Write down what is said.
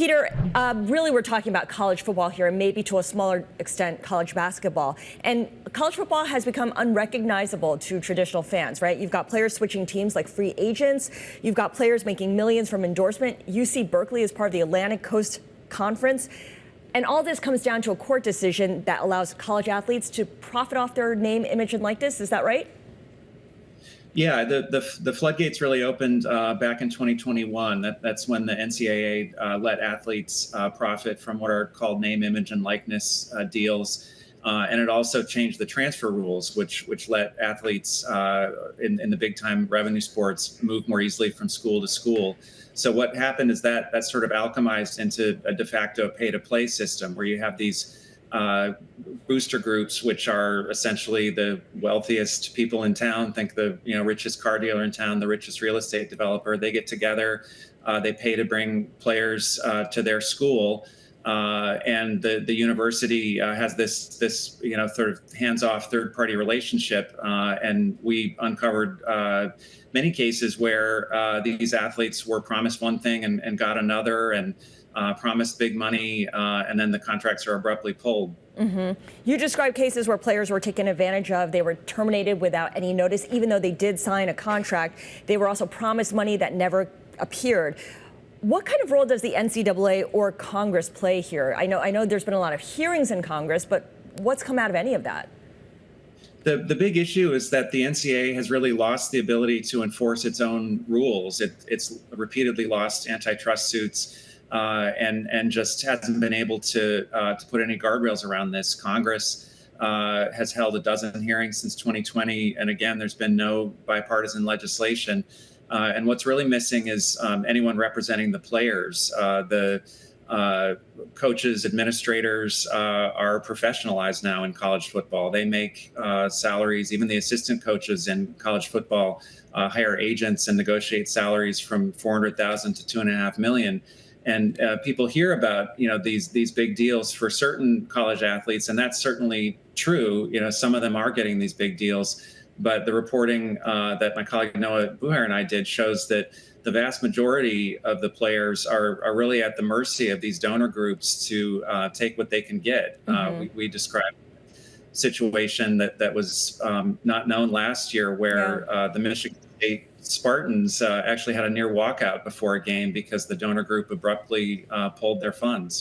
Peter, really we're talking about college football here and maybe to a smaller extent college basketball. And college football has become unrecognizable to traditional fans, right? You've got players switching teams like free agents. You've got players making millions from endorsement. UC Berkeley is part of the Atlantic Coast Conference. And all this comes down to a court decision that allows college athletes to profit off their name, image, and likeness. Is that right? Yeah, the floodgates really opened back in 2021. That's when the NCAA let athletes profit from what are called name, image, and likeness deals. And it also changed the transfer rules, which let athletes in the big time revenue sports move more easily from school to school. So what happened is that sort of alchemized into a de facto pay to play system where you have these booster groups, which are essentially the wealthiest people in town. Think the richest car dealer in town, the richest real estate developer. They get together, they pay to bring players to their school, and the university has this sort of hands-off third-party relationship. And we uncovered many cases where these athletes were promised one thing and got another, and promised big money, and then the contracts are abruptly pulled. Mm-hmm. You described cases where players were taken advantage of. They were terminated without any notice, even though they did sign a contract. They were also promised money that never appeared. What kind of role does the NCAA or Congress play here? I know there's been a lot of hearings in Congress, but what's come out of any of that? The big issue is that the NCAA has really lost the ability to enforce its own rules. It's repeatedly lost antitrust suits. And just hasn't been able to put any guardrails around this. Congress has held a dozen hearings since 2020, and again, there's been no bipartisan legislation. And what's really missing is anyone representing the players. The coaches, administrators are professionalized now in college football. They make salaries. Even the assistant coaches in college football hire agents and negotiate salaries from $400,000 to $2.5 million. And people hear about these big deals for certain college athletes, and that's certainly true. Some of them are getting these big deals, but the reporting that my colleague Noah Buhar and I did shows that the vast majority of the players are really at the mercy of these donor groups to take what they can get. Mm-hmm. We described a situation that was not known last year, where the Michigan State Spartans actually had a near walkout before a game because the donor group abruptly pulled their funds.